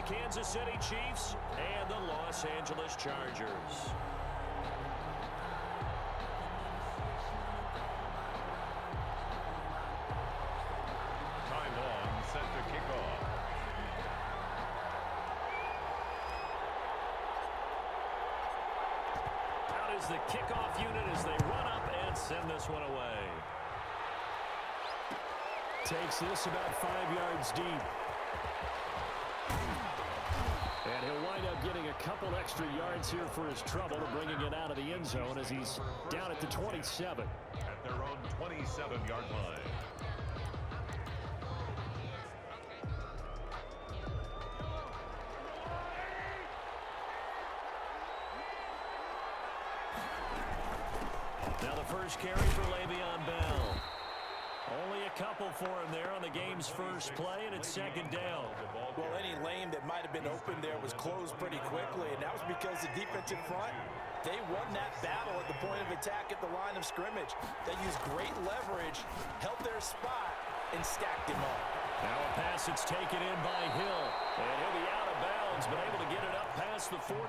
Kansas City Chiefs and the Los Angeles Chargers. Is the kickoff unit as they run up and send this one away. Takes this about 5 yards deep. And he'll wind up getting a couple extra yards here for his trouble, bringing it out of the end zone as he's down at the 27. At their own 27-yard line. Now the first carry for Le'Veon Bell. Only a couple for him there on the game's first play, and it's second down. Well, any lane that might have been open there was closed pretty quickly, and that was because the defensive front, they won that battle at the point of attack at the line of scrimmage. They used great leverage, held their spot, and stacked him up. Now a pass that's taken in by Hill, and he'll be out of bounds, but able to get it up past the 45.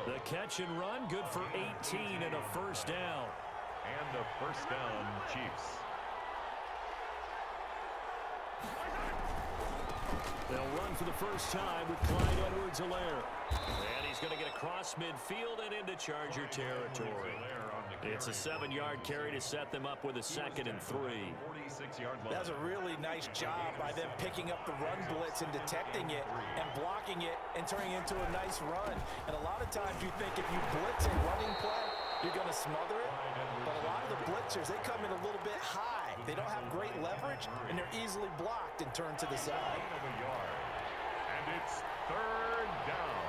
The catch and run, good for 18 and a first down. And a first down, Chiefs. They'll run for the first time with Clyde Edwards-Helaire. And he's going to get across midfield and into Charger territory. It's a 7-yard carry to set them up with a 2nd and 3. That's a really nice job by them picking up the run blitz and detecting it and blocking it and turning it into a nice run. And a lot of times you think if you blitz a running play, you're going to smother it. But a lot of the blitzers, they come in a little bit high. They don't have great leverage, and they're easily blocked and turned to the side. And it's 3rd down.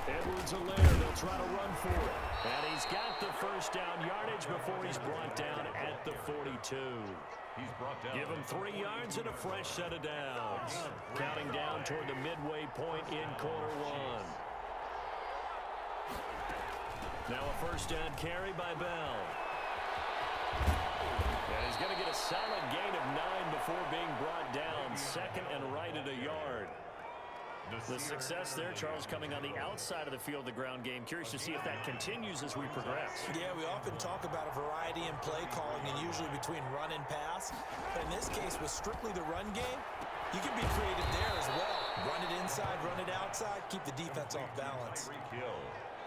Edwards-Helaire, they'll try to run for it. And he's got the first down yardage before he's brought down at the 42. He's brought down. Give him 3 yards and a fresh set of downs. Counting down toward the midway point in quarter one. Now a first down carry by Bell. And he's going to get a solid gain of 9 before being brought down. 2nd and right at a yard. The success there, Charles, coming on the outside of the field, the ground game. Curious to see if that continues as we progress. Yeah, we often talk about a variety in play calling and usually between run and pass. But in this case, with strictly the run game, you can be creative there as well. Run it inside, run it outside, keep the defense off balance.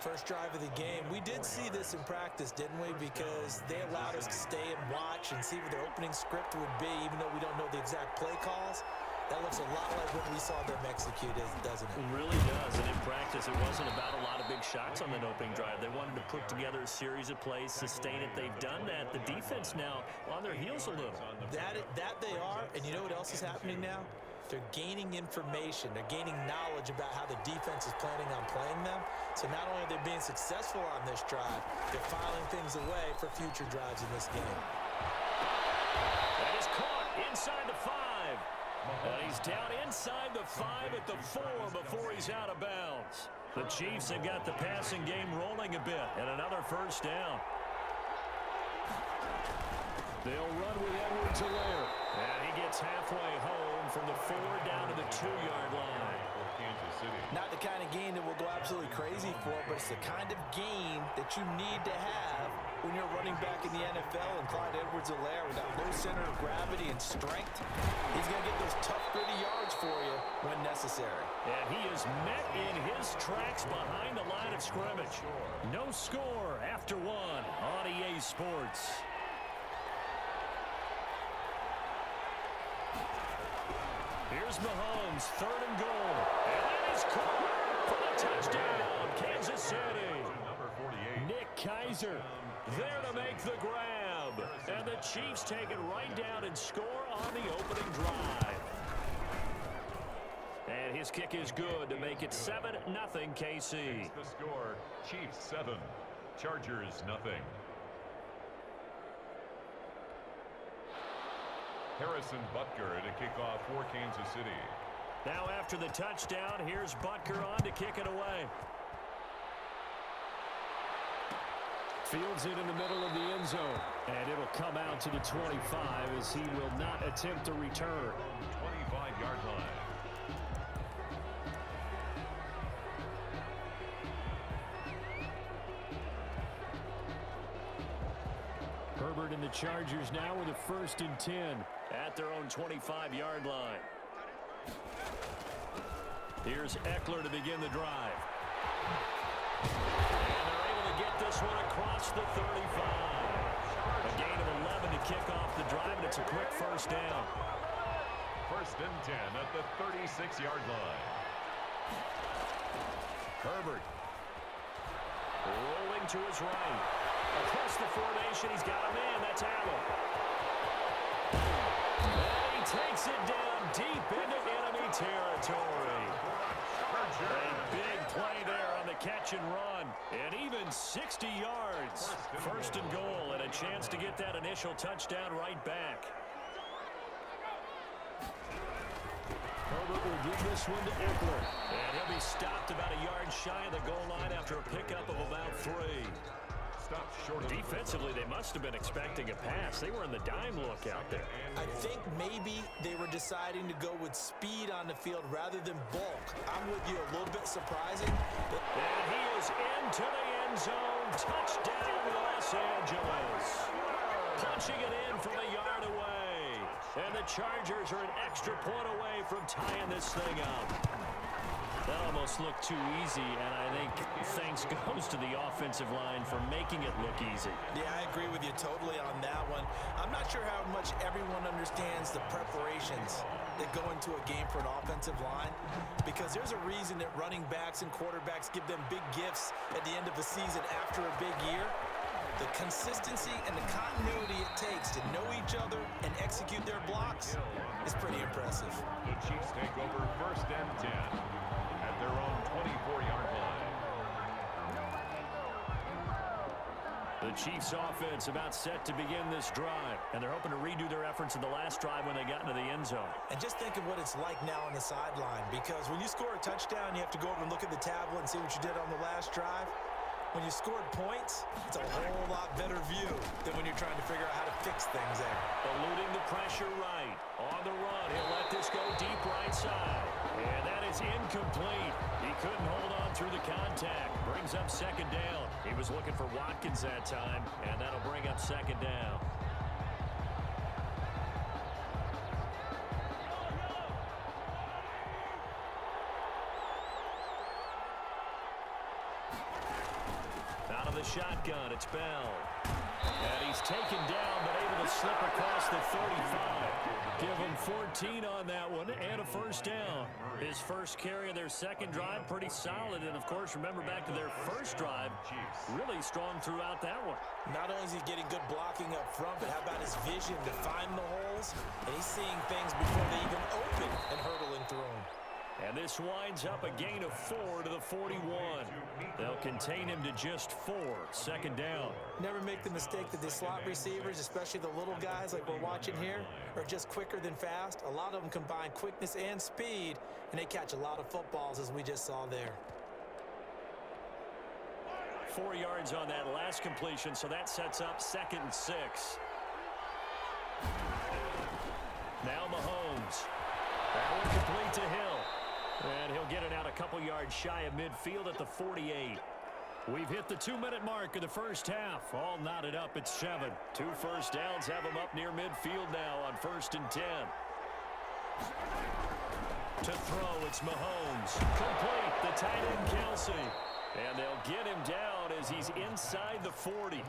First drive of the game. We did see this in practice, didn't we? Because they allowed us to stay and watch and see what their opening script would be, even though we don't know the exact play calls. That looks a lot like what we saw them execute, doesn't it? It really does. And in practice, it wasn't about a lot of big shots on that opening drive. They wanted to put together a series of plays, sustain it. They've done that. The defense now on their heels a little. That they are. And you know what else is happening now? They're gaining information. They're gaining knowledge about how the defense is planning on playing them. So not only are they being successful on this drive, they're filing things away for future drives in this game. That is caught inside the 5. And he's down inside the 5 at the 4 before he's out of bounds. The Chiefs have got the passing game rolling a bit. And another first down. They'll run with Edwards-Helaire. And he gets halfway home from the 4 down to the 2-yard line. Not the kind of gain that will go absolutely crazy for, but it's the kind of gain that you need to have when you're running back in the NFL. And Clyde Edwards-Helaire, with that low center of gravity and strength, he's going to get those tough, gritty yards for you when necessary. And he is met in his tracks behind the line of scrimmage. No score after 1 on EA Sports. Here's Mahomes, 3rd and goal. And that is caught for the touchdown, Kansas City. Nick Keiser there to make the grab. And the Chiefs take it right down and score on the opening drive. And his kick is good to make it 7-0 KC. The score, Chiefs 7, Chargers 0. Harrison Butker to kick off for Kansas City. Now after the touchdown, here's Butker on to kick it away. Fields it in the middle of the end zone. And it'll come out to the 25 as he will not attempt to return. 35-yard line. Herbert and the Chargers now with a 1st and 10 at their own 25-yard line. Here's Eckler to begin the drive. And they're able to get this one across the 35. A gain of 11 to kick off the drive, and it's a quick 1st down. 1st and 10 at the 36-yard line. Herbert rolling to his right. Across the formation, he's got a man. That's Allen. And he takes it down deep into enemy territory. A big play there on the catch and run. And even 60 yards. 1st and goal, and a chance to get that initial touchdown right back. Herbert will give this one to Eckler. And he'll be stopped about a yard shy of the goal line after a pickup of about 3. Defensively, they must have been expecting a pass. They were in the dime look out there. I think maybe they were deciding to go with speed on the field rather than bulk. I'm with you, a little bit surprising. And he is into the end zone. Touchdown, Los Angeles. Punching it in from a yard away. And the Chargers are an extra point away from tying this thing up. That almost looked too easy, and I think thanks goes to the offensive line for making it look easy. Yeah, I agree with you totally on that one. I'm not sure how much everyone understands the preparations that go into a game for an offensive line, because there's a reason that running backs and quarterbacks give them big gifts at the end of the season after a big year. The consistency and the continuity it takes to know each other and execute their blocks is pretty impressive. The Chiefs take over 1st and 10 at their own 24-yard line. The Chiefs offense about set to begin this drive, and they're hoping to redo their efforts in the last drive when they got into the end zone. And just think of what it's like now on the sideline, because when you score a touchdown, you have to go over and look at the tablet and see what you did on the last drive. When you scored points, it's a whole lot better view than when you're trying to figure out how to fix things there. Eluding the pressure right. On the run, he'll let this go deep right side. And that is incomplete. He couldn't hold on through the contact. Brings up 2nd down. He was looking for Watkins that time, and that'll bring up 2nd down. Out of the shotgun, it's Bell. And he's taken down, but able to slip across the 35. Give him 14 on that one, and a 1st down. His first carry of their 2nd drive, pretty solid. And, of course, remember back to their 1st drive, really strong throughout that one. Not only is he getting good blocking up front, but how about his vision to find the holes? And he's seeing things before they even open and hurtling through them. And this winds up a gain of 4 to the 41. They'll contain him to just 4. 2nd down. Never make the mistake that the slot receivers, especially the little guys like we're watching here, are just quicker than fast. A lot of them combine quickness and speed, and they catch a lot of footballs, as we just saw there. 4 yards on that last completion, so that sets up 2nd and 6. Now Mahomes. That one complete to Hill. And he'll get it out a couple yards shy of midfield at the 48. We've hit the 2-minute mark of the 1st half. All knotted up at 7. 2 first downs have them up near midfield now on 1st and 10. To throw, it's Mahomes. Complete, the tight end Kelsey. And they'll get him down as he's inside the 40.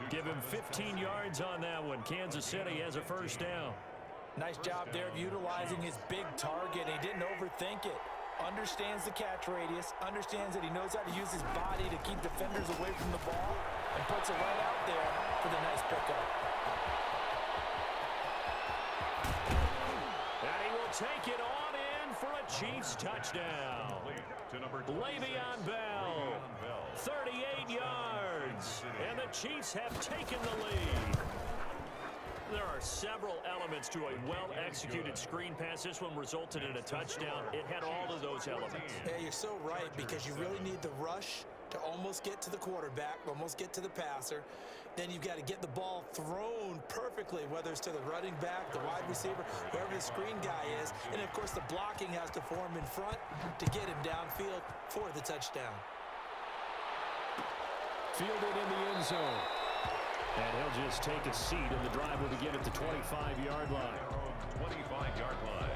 Give him 15 yards on that one. Kansas City has a 1st down. Nice job there of utilizing his big target. He didn't overthink it. Understands the catch radius, understands that he knows how to use his body to keep defenders away from the ball, and puts it right out there for the nice pickup. And he will take it on in for a Chiefs touchdown. Le'Veon Bell, 38 yards, and the Chiefs have taken the lead. There are several elements to a well-executed screen pass. This one resulted in a touchdown. It had all of those elements. Yeah, you're so right, because you really need the rush to almost get to the quarterback, almost get to the passer. Then you've got to get the ball thrown perfectly, whether it's to the running back, the wide receiver, whoever the screen guy is. And, of course, the blocking has to form in front to get him downfield for the touchdown. Fielded in the end zone. And he'll just take a seat, and the drive will begin at the 25-yard line. 25-yard line.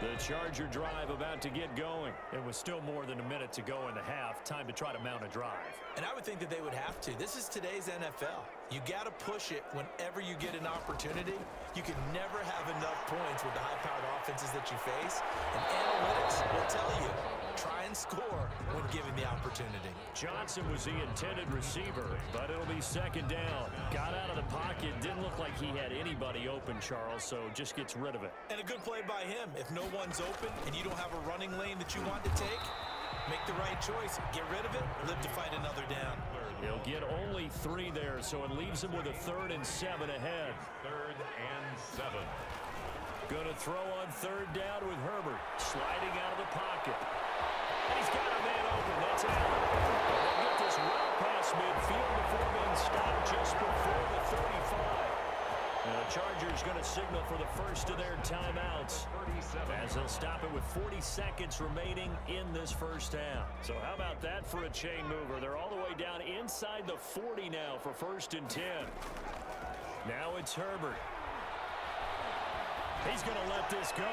The Charger drive about to get going. It was still more than a minute to go in the half. Time to try to mount a drive. And I would think that they would have to. This is today's NFL. You got to push it whenever you get an opportunity. You can never have enough points with the high-powered offenses that you face. And analytics will tell you, try and score when given the opportunity. Johnson was the intended receiver, but it'll be second down. Got out of the pocket. Didn't look like he had anybody open, Charles, so just gets rid of it. And a good play by him. If no one's open and you don't have a running lane that you want to take, make the right choice. Get rid of it. Live to fight another down. He'll get only 3 there, so it leaves him with a 3rd and 7 ahead. 3rd and 7. Going to throw on 3rd down with Herbert. Sliding out of the pocket. And he's got a man open. That's Allen. They'll get this route past midfield before being stopped just before the 35. And the Chargers going to signal for the first of their timeouts as they'll stop it with 40 seconds remaining in this first half. So how about that for a chain mover? They're all the way down inside the 40 now for 1st and 10. Now it's Herbert. He's going to let this go.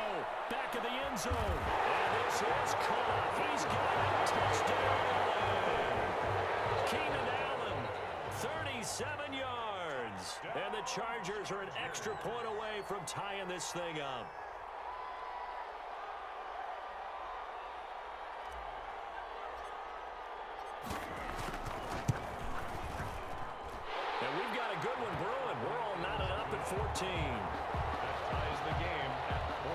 Back of the end zone. And this is caught. He's got a touchdown. Keenan Allen, 37 yards. And the Chargers are an extra point away from tying this thing up. And we've got a good one brewing. We're all knotted up at 14. Ties the game at 14.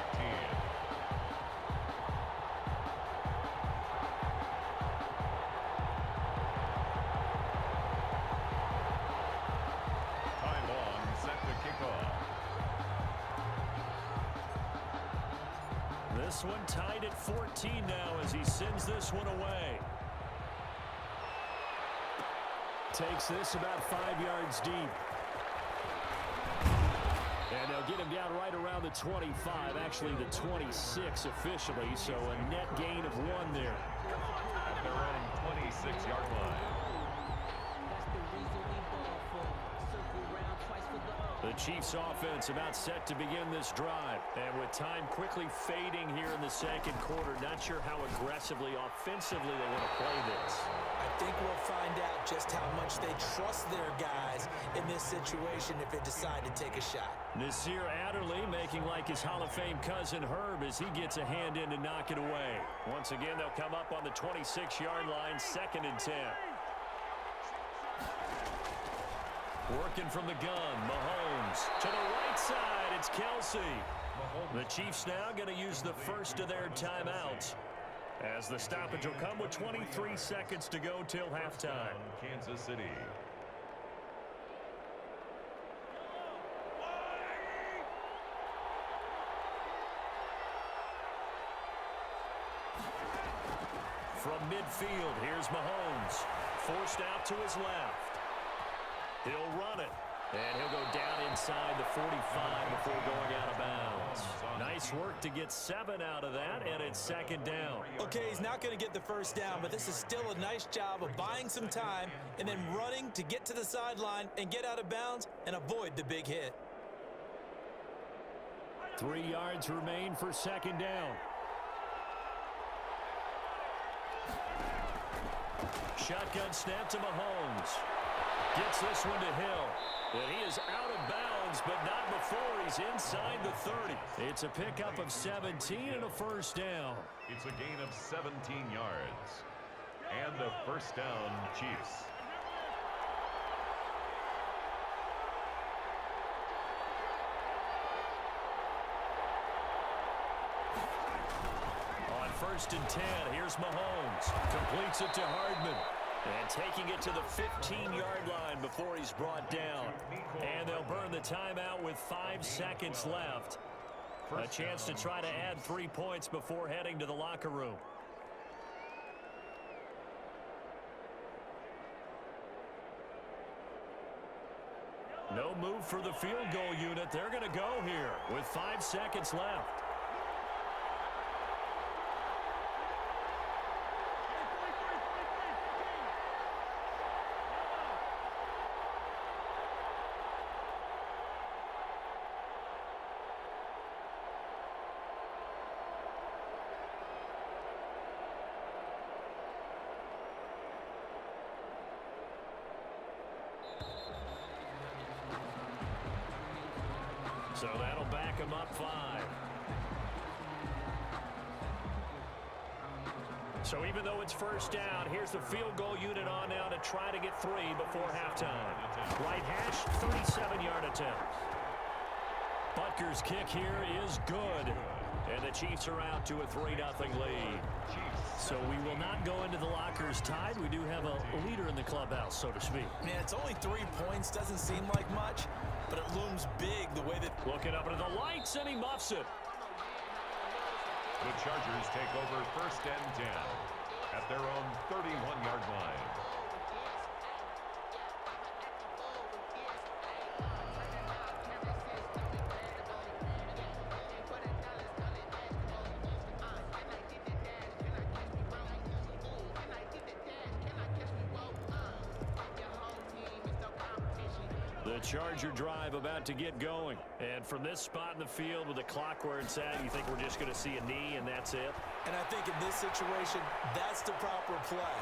Ty Long set to kick off. This one tied at 14 now as he sends this one away. Takes this about 5 yards deep. And they'll get him down right around the 25, actually the 26 officially, so a net gain of 1 there. At their own 26-yard line. The Chiefs offense about set to begin this drive. And with time quickly fading here in the second quarter, not sure how aggressively, offensively they want to play this. I think we'll find out just how much they trust their guys in this situation if they decide to take a shot. Nasir Adderley making like his Hall of Fame cousin Herb as he gets a hand in to knock it away. Once again, they'll come up on the 26-yard line, 2nd and 10. Working from the gun, Mahomes. To the right side, it's Kelsey. The Chiefs now going to use the first of their timeouts, as the stoppage will come with 23 seconds to go till halftime. Kansas City. From midfield, here's Mahomes. Forced out to his left. He'll run it. And he'll go down inside the 45 before going out of bounds. Nice work to get 7 out of that, and it's 2nd down. Okay, he's not going to get the first down, but this is still a nice job of buying some time and then running to get to the sideline and get out of bounds and avoid the big hit. 3 yards remain for 2nd down. Shotgun snap to Mahomes. Gets this one to Hill. And he is out of bounds, but not before he's inside the 30. It's a pickup of 17 and a first down. It's a gain of 17 yards. And a first down, Chiefs. On 1st and 10, here's Mahomes. Completes it to Hardman. And taking it to the 15-yard line before he's brought down. And they'll burn the timeout with 5 seconds left. A chance to try to add 3 points before heading to the locker room. No move for the field goal unit. They're going to go here with 5 seconds left. So that'll back him up 5. So even though it's first down, here's the field goal unit on now to try to get 3 before halftime. Right hash, 37-yard attempt. Butker's kick here is good. And the Chiefs are out to a 3-0 lead. So we will not go into the lockers tied. We do have a leader in the clubhouse, so to speak. Yeah, it's only 3 points. Doesn't seem like much, but it looms big the way that... Looking up into the lights, and he muffs it. The Chargers take over first and 10 at their own 31-yard line. The Charger drive about to get going. And from this spot in the field with the clock where it's at, you think we're just going to see a knee and that's it? And I think in this situation, that's the proper play.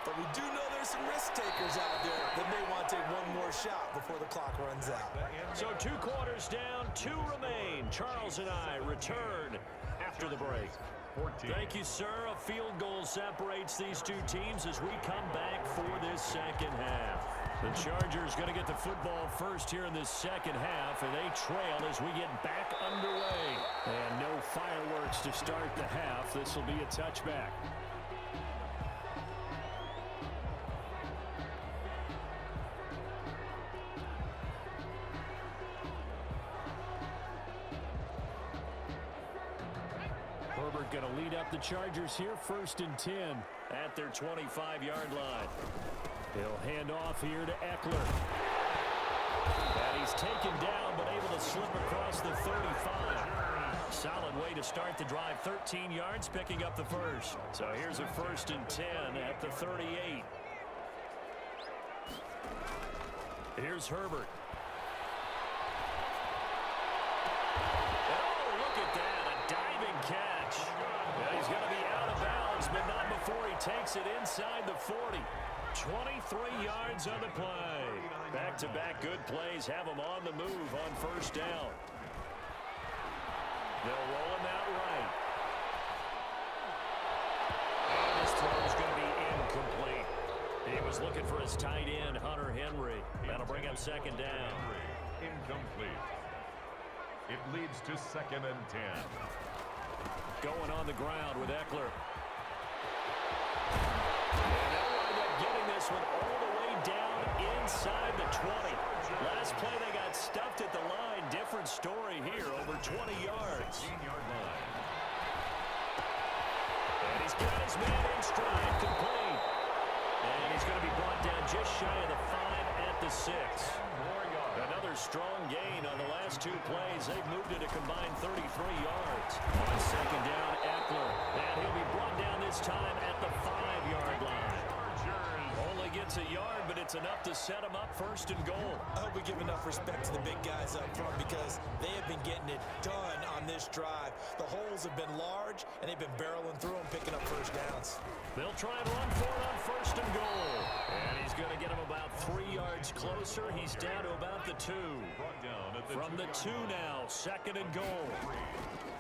But we do know there's some risk takers out there that may want to take one more shot before the clock runs out. So 2 quarters down, 2 remain. Charles and I return after the break. 14. Thank you, sir. A field goal separates these 2 teams as we come back for this second half. The Chargers going to get the football first here in this second half, and they trail as we get back underway. And no fireworks to start the half. This will be a touchback. Herbert going to lead up the Chargers here, 1st and 10 at their 25-yard line. He'll hand off here to Eckler. And he's taken down, but able to slip across the 35. Solid way to start the drive. 13 yards, picking up the first. So here's a 1st and 10 at the 38. Here's Herbert. Oh, look at that. A diving catch. Well, he's going to be out of bounds, but not before he takes it inside the 40. 23 yards on the play. Back-to-back good plays have him on the move on first down. They'll roll him out right. And this throw is going to be incomplete. He was looking for his tight end, Hunter Henry. That'll bring up second down. Incomplete. It leads to 2nd and 10. Going on the ground with Eckler. And they'll wind up getting this one all the way down inside the 20. Last play they got stuffed at the line. Different story here, over 20 yards. 16-yard line. And he's got his man in stride, complete. And he's going to be brought down just shy of the 5 at the 6. Another strong gain on the last 2 plays. They've moved it a combined 33 yards. On second down, Eckler. And he'll be brought down this time at the 5-yard line. Only gets a yard, but it's enough to set him up 1st and goal. I hope we give enough respect to the big guys up front because they have been getting it done on this drive. The holes have been large, and they've been barreling through them, picking up first downs. They'll try and run for it on 1st and goal. And he's going to get him about 3 yards closer. He's down to about the 2. From the 2 now, 2nd and goal.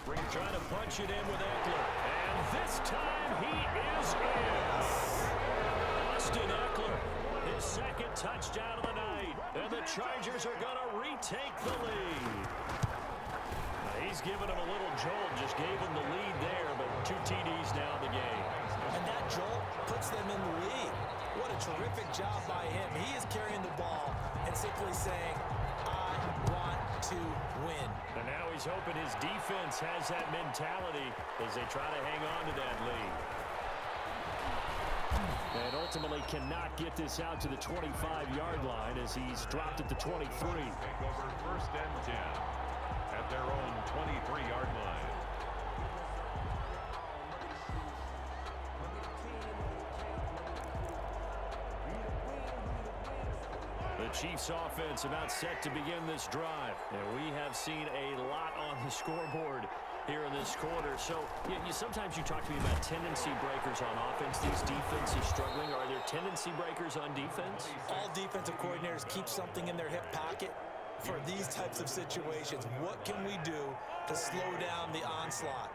Trying to punch it in with Eckler. And this time he is in. Austin Eckler, his 2nd touchdown of the night. And the Chargers are going to retake the lead. He's given him a little jolt, just gave him the lead there, but 2 TDs now in the game. And that jolt puts them in the lead. what a terrific job by him. He is carrying the ball and simply saying, I want to win. And now he's hoping his defense has that mentality as they try to hang on to that lead. And ultimately cannot get this out to the 25-yard line as he's dropped at the 23. Take over first and 10 at their own 23-yard line. The Chiefs offense about set to begin this drive. And we have seen a lot on the scoreboard here in this quarter. So sometimes you talk to me about tendency breakers on offense. These defenses struggling. Are there tendency breakers on defense? All defensive coordinators keep something in their hip pocket for these types of situations. What can we do to slow down the onslaught?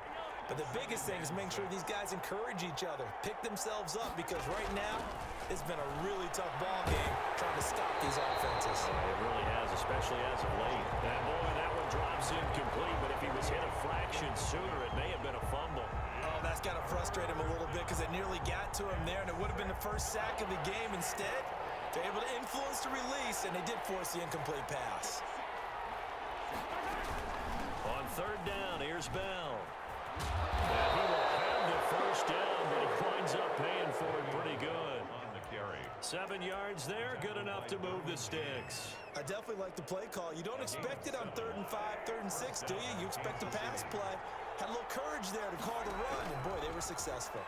But the biggest thing is making sure these guys encourage each other, pick themselves up, because right now it's been a really tough ball game trying to stop these offenses. It really has, especially as of late. And boy, that one drops incomplete, but if he was hit a fraction sooner, it may have been a fumble. Oh, that's got to frustrate him a little bit because it nearly got to him there, and it would have been the first sack of the game. Instead, they're able to influence the release, and they did force the incomplete pass. On third down, here's Bell. And he will have the first down, but he winds up paying for it pretty good. On the carry. 7 yards there, good enough to move the sticks. I definitely like the play call. You don't expect it on 3rd and 5, 3rd and 6, do you? You expect a pass play. Had a little courage there to call the run, and boy, they were successful.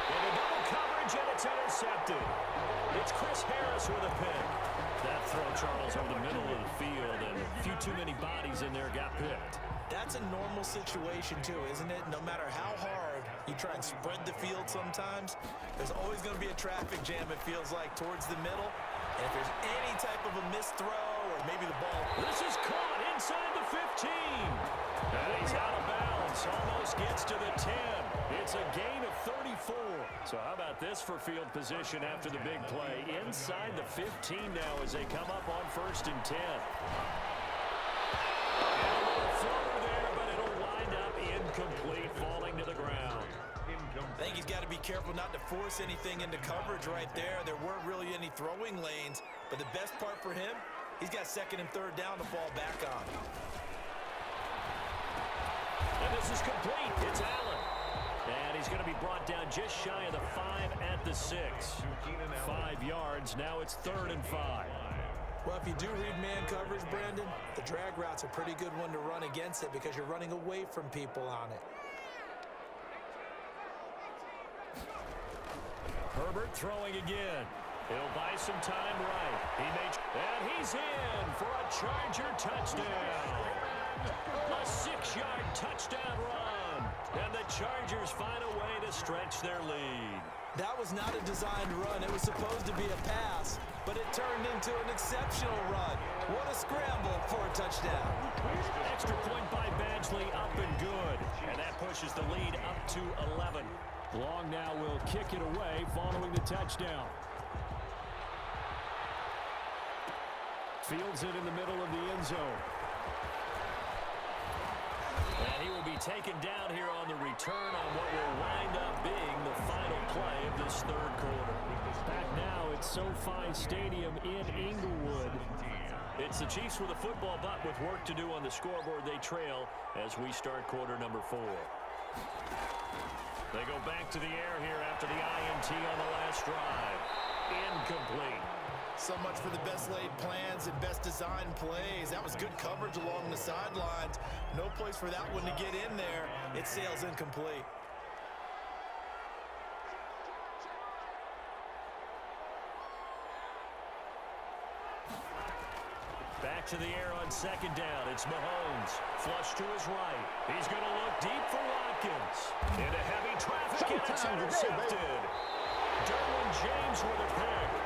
And a double coverage, and it's intercepted. It's Chris Harris with a pick. That throw, Charles, over the middle of the field, and a few too many bodies in there got picked. That's a normal situation, too, isn't it? No matter how hard you try and spread the field sometimes, there's always going to be a traffic jam, it feels like, towards the middle. And if there's any type of a missed throw or maybe the ball. This is caught inside the 15. And he's out of bounds. Almost gets to the 10. It's a gain of 34. So how about this for field position after the big play? Inside the 15 now as they come up on 1st and 10. Floater there, but it'll wind up incomplete, falling to the ground. I think he's got to be careful not to force anything into coverage right there. There weren't really any throwing lanes, but the best part for him, he's got 2nd and 3rd down to fall back on. And this is complete. It's Allen. And he's going to be brought down just shy of the 5 at the 6. 5 yards. Now it's 3rd and 5. Well, if you do read man coverage, Brandon, the drag route's a pretty good one to run against it because you're running away from people on it. Herbert throwing again. He'll buy some time right. And he's in for a Charger touchdown. A 6-yard touchdown run. And the Chargers find a way to stretch their lead. That was not a designed run. It was supposed to be a pass, but it turned into an exceptional run. What a scramble for a touchdown. Extra point by Badgley, up and good. And that pushes the lead up to 11. Long now will kick it away following the touchdown. Fields it in the middle of the end zone. And he will be taken down here on the return on what will wind up being the final play of this 3rd quarter. Back now at SoFi Stadium in Inglewood. It's the Chiefs with a football, but with work to do on the scoreboard, they trail as we start quarter number 4. They go back to the air here after the INT on the last drive. Incomplete. So much for the best laid plans and best designed plays. That was good coverage along the sidelines. No place for that one to get in there. It sails incomplete. Back to the air on 2nd down. It's Mahomes. Flush to his right. He's going to look deep for Watkins. Into heavy traffic, and it's intercepted. Derwin James with a pick.